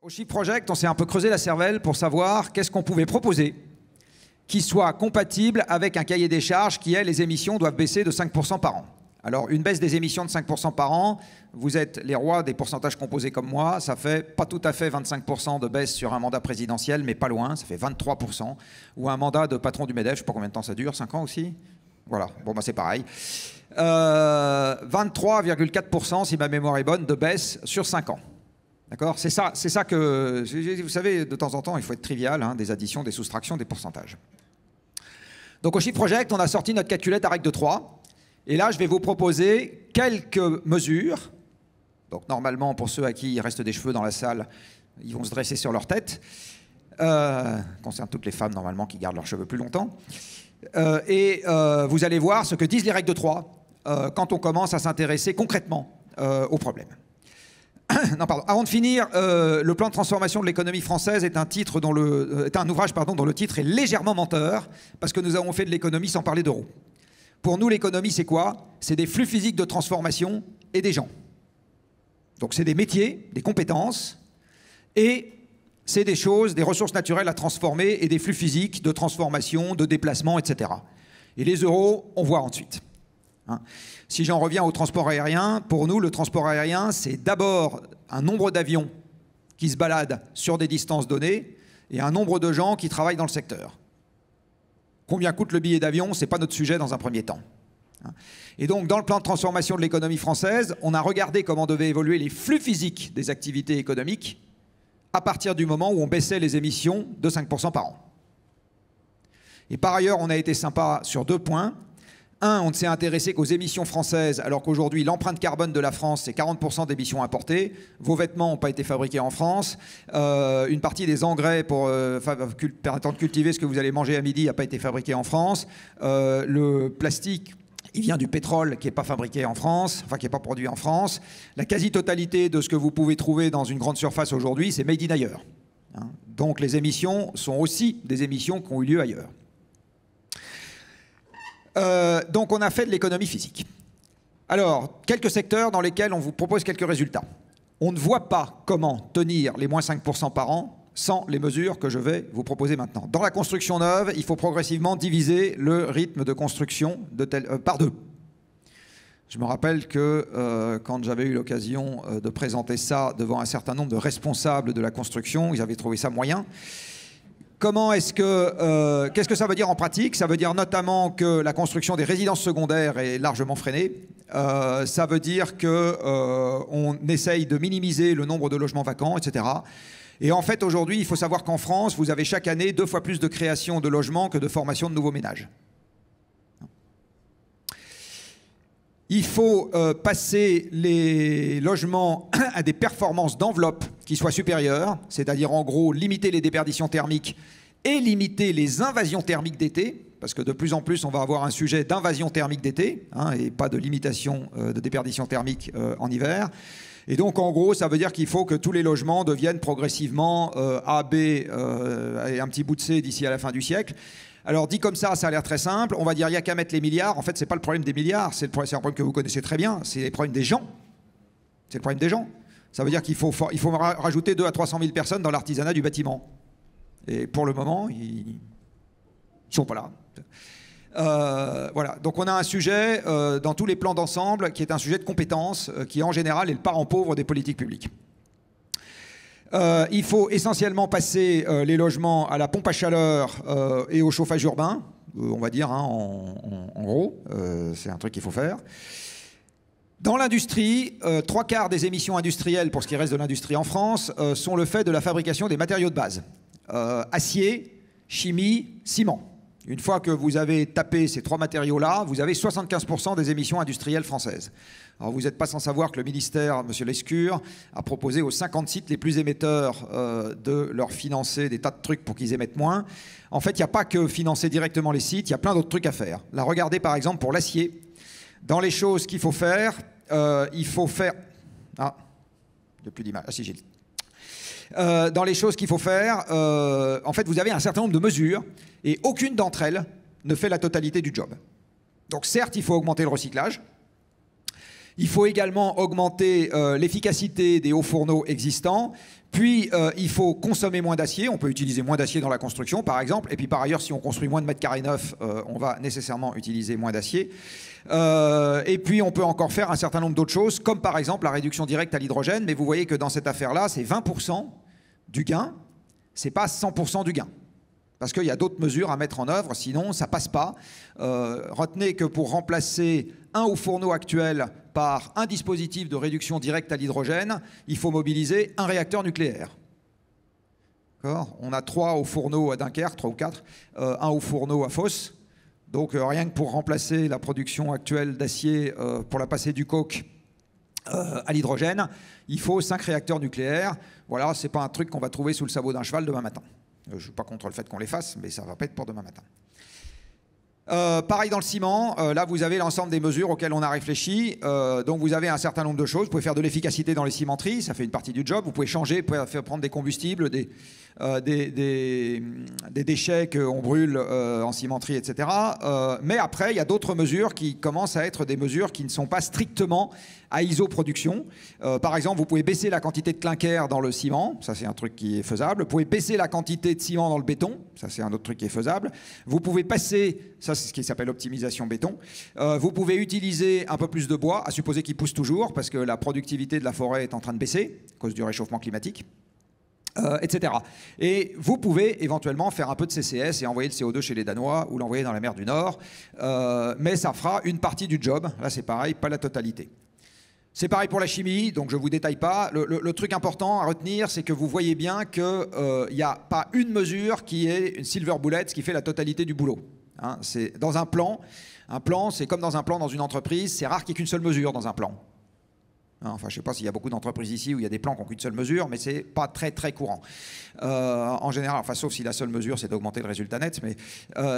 Au Shift Project, on s'est un peu creusé la cervelle pour savoir qu'est-ce qu'on pouvait proposer qui soit compatible avec un cahier des charges qui est les émissions doivent baisser de 5% par an. Alors, une baisse des émissions de 5% par an, vous êtes les rois des pourcentages composés comme moi, ça fait pas tout à fait 25% de baisse sur un mandat présidentiel, mais pas loin, ça fait 23%. Ou un mandat de patron du MEDEF, je sais pas combien de temps ça dure, 5 ans aussi? Voilà, bon bah c'est pareil. 23,4% si ma mémoire est bonne de baisse sur 5 ans. D'accord? C'est ça que... Vous savez, de temps en temps, il faut être trivial, hein, des additions, des soustractions, des pourcentages. Donc au Shift Project, on a sorti notre calculette à règle de 3. Et là, je vais vous proposer quelques mesures. Donc normalement, pour ceux à qui il reste des cheveux dans la salle, ils vont se dresser sur leur tête. Concerne toutes les femmes, normalement, qui gardent leurs cheveux plus longtemps. Vous allez voir ce que disent les règles de 3 quand on commence à s'intéresser concrètement au problème. Non, pardon. Avant de finir, le plan de transformation de l'économie française est un ouvrage dont le titre est légèrement menteur, parce que nous avons fait de l'économie sans parler d'euros. Pour nous, l'économie, c'est quoi? C'est des flux physiques de transformation et des gens. Donc c'est des métiers, des compétences, et c'est des choses, des ressources naturelles à transformer et des flux physiques de transformation, de déplacement, etc. Et les euros, on voit ensuite. Hein. Si j'en reviens au transport aérien, pour nous, le transport aérien, c'est d'abord un nombre d'avions qui se baladent sur des distances données et un nombre de gens qui travaillent dans le secteur. Combien coûte le billet d'avion? Ce n'est pas notre sujet dans un premier temps. Et donc, dans le plan de transformation de l'économie française, on a regardé comment devaient évoluer les flux physiques des activités économiques à partir du moment où on baissait les émissions de 5% par an. Et par ailleurs, on a été sympa sur 2 points. Un, on ne s'est intéressé qu'aux émissions françaises, alors qu'aujourd'hui, l'empreinte carbone de la France, c'est 40% d'émissions importées. Vos vêtements n'ont pas été fabriqués en France. Une partie des engrais permettant de cultiver ce que vous allez manger à midi n'a pas été fabriqué en France. Le plastique, il vient du pétrole qui n'est pas fabriqué en France, enfin qui n'est pas produit en France. La quasi-totalité de ce que vous pouvez trouver dans une grande surface aujourd'hui, c'est made in ailleurs. Hein. Donc les émissions sont aussi des émissions qui ont eu lieu ailleurs. Donc on a fait de l'économie physique. Alors, quelques secteurs dans lesquels on vous propose quelques résultats. On ne voit pas comment tenir les moins 5% par an sans les mesures que je vais vous proposer maintenant. Dans la construction neuve, il faut progressivement diviser le rythme de construction par 2. Je me rappelle que quand j'avais eu l'occasion de présenter ça devant un certain nombre de responsables de la construction, ils avaient trouvé ça moyen. Qu'est-ce que ça veut dire en pratique? Ça veut dire notamment que la construction des résidences secondaires est largement freinée. Ça veut dire qu'on essaye de minimiser le nombre de logements vacants, etc. Et en fait, aujourd'hui, il faut savoir qu'en France, vous avez chaque année 2 fois plus de création de logements que de formation de nouveaux ménages. Il faut passer les logements à des performances d'enveloppe qui soient supérieures, c'est-à-dire en gros limiter les déperditions thermiques et limiter les invasions thermiques d'été, parce que de plus en plus on va avoir un sujet d'invasion thermique d'été, hein, et pas de limitation de déperdition thermique en hiver. Et donc en gros ça veut dire qu'il faut que tous les logements deviennent progressivement A, B et un petit bout de C d'ici à la fin du siècle. Alors dit comme ça a l'air très simple. On va dire il n'y a qu'à mettre les milliards. En fait, c'est pas le problème des milliards, c'est un problème que vous connaissez très bien. C'est le problème des gens. C'est le problème des gens. Ça veut dire qu'il faut rajouter 200 à 300 000 personnes dans l'artisanat du bâtiment. Et pour le moment, ils sont pas là. Voilà. Donc on a un sujet dans tous les plans d'ensemble qui est un sujet de compétence qui en général est le parent pauvre des politiques publiques. Il faut essentiellement passer les logements à la pompe à chaleur et au chauffage urbain, on va dire, hein, en gros, c'est un truc qu'il faut faire. Dans l'industrie, 3/4 des émissions industrielles, pour ce qui reste de l'industrie en France, sont le fait de la fabrication des matériaux de base. Acier, chimie, ciment. Une fois que vous avez tapé ces 3 matériaux-là, vous avez 75% des émissions industrielles françaises. Alors vous n'êtes pas sans savoir que le ministère, M. Lescure, a proposé aux 50 sites les plus émetteurs de leur financer des tas de trucs pour qu'ils émettent moins. En fait, il n'y a pas que financer directement les sites, il y a plein d'autres trucs à faire. Là, regardez par exemple pour l'acier. Dans les choses qu'il faut faire, il faut faire... Ah, il n'y a plus d'image. Ah si, j'ai... Dans les choses qu'il faut faire, en fait, vous avez un certain nombre de mesures et aucune d'entre elles ne fait la totalité du job. Donc certes, il faut augmenter le recyclage. Il faut également augmenter l'efficacité des hauts fourneaux existants. Puis, il faut consommer moins d'acier. On peut utiliser moins d'acier dans la construction, par exemple. Et puis, par ailleurs, si on construit moins de mètres carrés neufs, on va nécessairement utiliser moins d'acier. Et puis, on peut encore faire un certain nombre d'autres choses, comme par exemple la réduction directe à l'hydrogène. Mais vous voyez que dans cette affaire-là, c'est 20% du gain. C'est pas 100% du gain. Parce qu'il y a d'autres mesures à mettre en œuvre, sinon ça passe pas. Retenez que pour remplacer un haut fourneau actuel par un dispositif de réduction directe à l'hydrogène, il faut mobiliser un réacteur nucléaire. On a 3 hauts fourneaux à Dunkerque, 3 ou 4, un haut fourneau à Fos. Donc rien que pour remplacer la production actuelle d'acier, pour la passer du coke à l'hydrogène, il faut 5 réacteurs nucléaires. Voilà, c'est pas un truc qu'on va trouver sous le sabot d'un cheval demain matin. Je ne suis pas contre le fait qu'on les fasse, mais ça ne va pas être pour demain matin. Pareil dans le ciment, là vous avez l'ensemble des mesures auxquelles on a réfléchi. Donc vous avez un certain nombre de choses. Vous pouvez faire de l'efficacité dans les cimenteries, ça fait une partie du job. Vous pouvez changer, vous pouvez faire prendre des combustibles, des déchets qu'on brûle en cimenterie, etc. Mais après, il y a d'autres mesures qui commencent à être des mesures qui ne sont pas strictement à isoproduction. Par exemple, vous pouvez baisser la quantité de clinker dans le ciment, ça c'est un truc qui est faisable. Vous pouvez baisser la quantité de ciment dans le béton, ça c'est un autre truc qui est faisable. Vous pouvez passer, ça c'est ce qui s'appelle l'optimisation béton. Vous pouvez utiliser un peu plus de bois, à supposer qu'il pousse toujours, parce que la productivité de la forêt est en train de baisser à cause du réchauffement climatique. Etc. Et vous pouvez éventuellement faire un peu de CCS et envoyer le CO2 chez les Danois ou l'envoyer dans la mer du Nord, mais ça fera une partie du job. Là c'est pareil, pas la totalité. C'est pareil pour la chimie, donc je ne vous détaille pas. Le truc important à retenir, c'est que vous voyez bien qu'il n'y a pas une mesure qui est une silver bullet, ce qui fait la totalité du boulot. Hein, c'est dans un plan, c'est comme dans un plan dans une entreprise, c'est rare qu'il y ait qu'une seule mesure dans un plan. Enfin, je ne sais pas s'il y a beaucoup d'entreprises ici où il y a des plans qui n'ont qu'une seule mesure, mais ce n'est pas très très courant. En général, enfin, sauf si la seule mesure c'est d'augmenter le résultat net, mais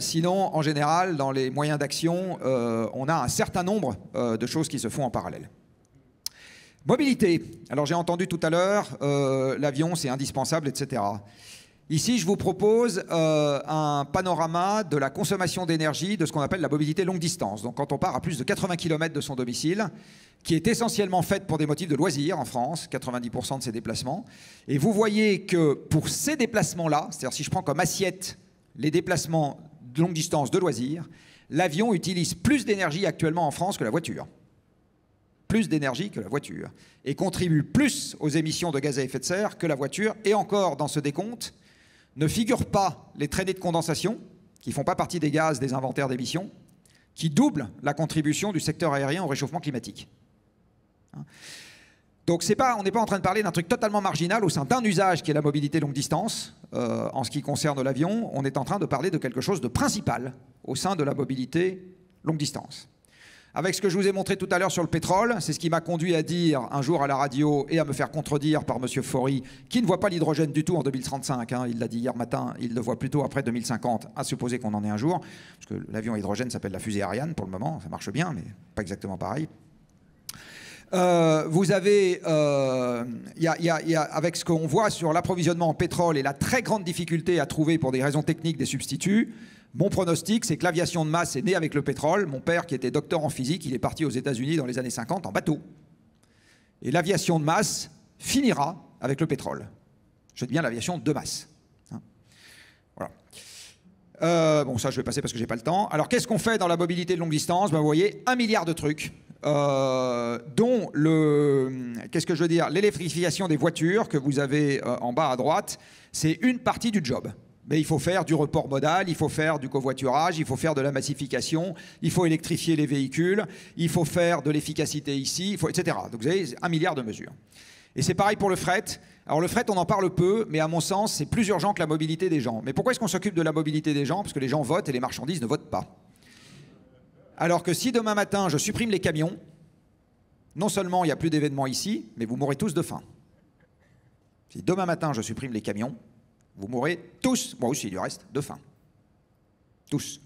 sinon, en général, dans les moyens d'action, on a un certain nombre de choses qui se font en parallèle. Mobilité. Alors j'ai entendu tout à l'heure, l'avion c'est indispensable, etc. Ici, je vous propose un panorama de la consommation d'énergie de ce qu'on appelle la mobilité longue distance. Donc quand on part à plus de 80 km de son domicile, qui est essentiellement faite pour des motifs de loisirs en France, 90% de ces déplacements. Et vous voyez que pour ces déplacements-là, c'est-à-dire si je prends comme assiette les déplacements de longue distance de loisirs, l'avion utilise plus d'énergie actuellement en France que la voiture. Plus d'énergie que la voiture. Et contribue plus aux émissions de gaz à effet de serre que la voiture. Et encore, dans ce décompte, ne figurent pas les traînées de condensation, qui ne font pas partie des gaz des inventaires d'émissions, qui doublent la contribution du secteur aérien au réchauffement climatique. Donc on n'est pas en train de parler d'un truc totalement marginal au sein d'un usage qui est la mobilité longue distance. En ce qui concerne l'avion, on est en train de parler de quelque chose de principal au sein de la mobilité longue distance. Avec ce que je vous ai montré tout à l'heure sur le pétrole, c'est ce qui m'a conduit à dire un jour à la radio et à me faire contredire par M. Faury, qui ne voit pas l'hydrogène du tout en 2035, hein, il l'a dit hier matin, il le voit plutôt après 2050, à supposer qu'on en ait un jour, parce que l'avion à hydrogène s'appelle la fusée Ariane pour le moment, ça marche bien, mais pas exactement pareil. Vous avez, avec ce qu'on voit sur l'approvisionnement en pétrole et la très grande difficulté à trouver pour des raisons techniques des substituts, mon pronostic, c'est que l'aviation de masse est née avec le pétrole. Mon père, qui était docteur en physique, il est parti aux États-Unis dans les années 50 en bateau. Et l'aviation de masse finira avec le pétrole. Je dis bien l'aviation de masse. Hein, voilà. Bon, ça, je vais passer parce que j'ai pas le temps. Alors, qu'est-ce qu'on fait dans la mobilité de longue distance? Ben, vous voyez, 1 milliard de trucs. Dont qu'est-ce que je veux dire, l'électrification des voitures que vous avez en bas à droite, c'est une partie du job. Mais il faut faire du report modal, il faut faire du covoiturage, il faut faire de la massification, il faut électrifier les véhicules, il faut faire de l'efficacité ici, etc. Donc vous avez 1 milliard de mesures. Et c'est pareil pour le fret. Alors le fret, on en parle peu, mais à mon sens, c'est plus urgent que la mobilité des gens. Mais pourquoi est-ce qu'on s'occupe de la mobilité des gens? Parce que les gens votent et les marchandises ne votent pas. Alors que si demain matin, je supprime les camions, non seulement il n'y a plus d'événements ici, mais vous mourrez tous de faim. Si demain matin, je supprime les camions, vous mourrez tous, moi aussi du reste, de faim. Tous.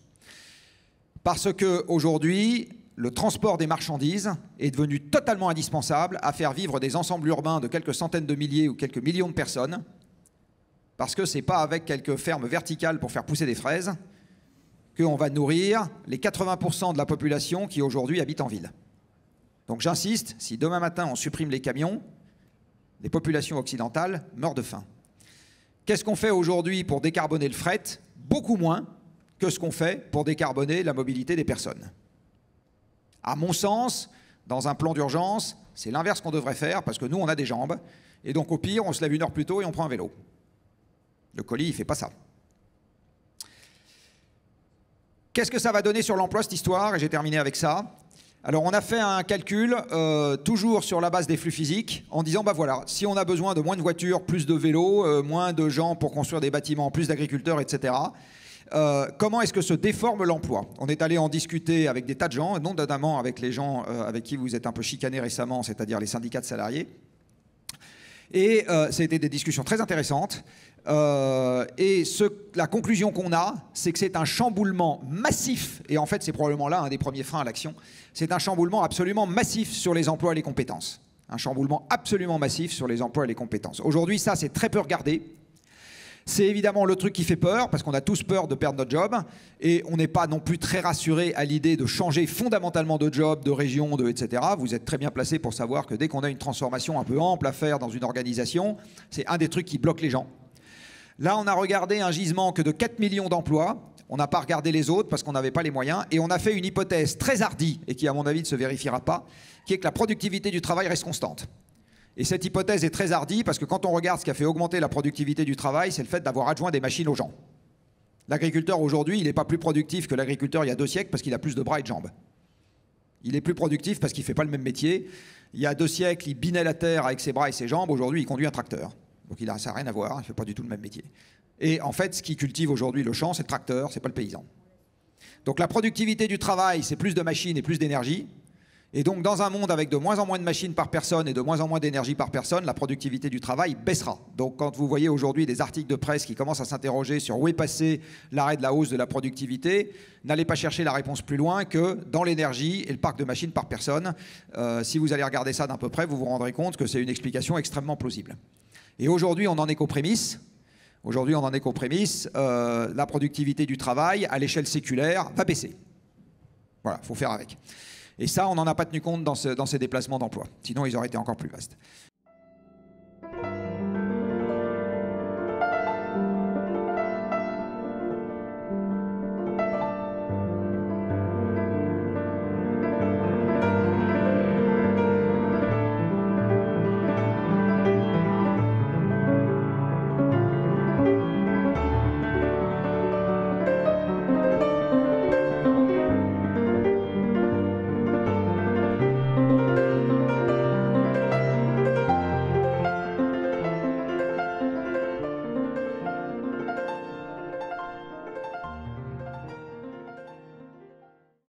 Parce qu'aujourd'hui, le transport des marchandises est devenu totalement indispensable à faire vivre des ensembles urbains de quelques centaines de milliers ou quelques millions de personnes, parce que ce n'est pas avec quelques fermes verticales pour faire pousser des fraises qu'on va nourrir les 80% de la population qui aujourd'hui habite en ville. Donc j'insiste, si demain matin on supprime les camions, les populations occidentales meurent de faim. Qu'est-ce qu'on fait aujourd'hui pour décarboner le fret? Beaucoup moins que ce qu'on fait pour décarboner la mobilité des personnes. À mon sens, dans un plan d'urgence, c'est l'inverse qu'on devrait faire parce que nous, on a des jambes. Et donc, au pire, on se lève 1 heure plus tôt et on prend un vélo. Le colis, il ne fait pas ça. Qu'est-ce que ça va donner sur l'emploi, cette histoire? Et j'ai terminé avec ça. Alors, on a fait un calcul, toujours sur la base des flux physiques, en disant, bah voilà, si on a besoin de moins de voitures, plus de vélos, moins de gens pour construire des bâtiments, plus d'agriculteurs, etc., comment est-ce que se déforme l'emploi? On est allé en discuter avec des tas de gens, notamment avec les gens avec qui vous êtes un peu chicanés récemment, c'est-à-dire les syndicats de salariés. Et ça a été des discussions très intéressantes. La conclusion qu'on a, c'est que c'est un chamboulement massif, et en fait c'est probablement là un des premiers freins à l'action, c'est un chamboulement absolument massif sur les emplois et les compétences. Un chamboulement absolument massif sur les emplois et les compétences. Aujourd'hui, ça, c'est très peu regardé. C'est évidemment le truc qui fait peur, parce qu'on a tous peur de perdre notre job, et on n'est pas non plus très rassuré à l'idée de changer fondamentalement de job, de région, etc. Vous êtes très bien placé pour savoir que dès qu'on a une transformation un peu ample à faire dans une organisation, c'est un des trucs qui bloque les gens. Là, on a regardé un gisement que de 4 millions d'emplois. On n'a pas regardé les autres parce qu'on n'avait pas les moyens. Et on a fait une hypothèse très hardie, et qui, à mon avis, ne se vérifiera pas, qui est que la productivité du travail reste constante. Et cette hypothèse est très hardie parce que quand on regarde ce qui a fait augmenter la productivité du travail, c'est le fait d'avoir adjoint des machines aux gens. L'agriculteur aujourd'hui, il n'est pas plus productif que l'agriculteur il y a 2 siècles parce qu'il a plus de bras et de jambes. Il est plus productif parce qu'il ne fait pas le même métier. Il y a 2 siècles, il binait la terre avec ses bras et ses jambes. Aujourd'hui, il conduit un tracteur. Donc ça n'a rien à voir, il ne fait pas du tout le même métier. Et en fait, ce qui cultive aujourd'hui le champ, c'est le tracteur, c'est pas le paysan. Donc la productivité du travail, c'est plus de machines et plus d'énergie. Et donc, dans un monde avec de moins en moins de machines par personne et de moins en moins d'énergie par personne, la productivité du travail baissera. Donc, quand vous voyez aujourd'hui des articles de presse qui commencent à s'interroger sur où est passé l'arrêt de la hausse de la productivité, n'allez pas chercher la réponse plus loin que dans l'énergie et le parc de machines par personne. Si vous allez regarder ça d'un peu près, vous vous rendrez compte que c'est une explication extrêmement plausible. Et aujourd'hui, on n'en est qu'aux prémices. Aujourd'hui, on n'en est qu'aux prémices. La productivité du travail, à l'échelle séculaire, va baisser. Voilà, il faut faire avec. Et ça, on n'en a pas tenu compte dans ces déplacements d'emploi. Sinon, ils auraient été encore plus vastes.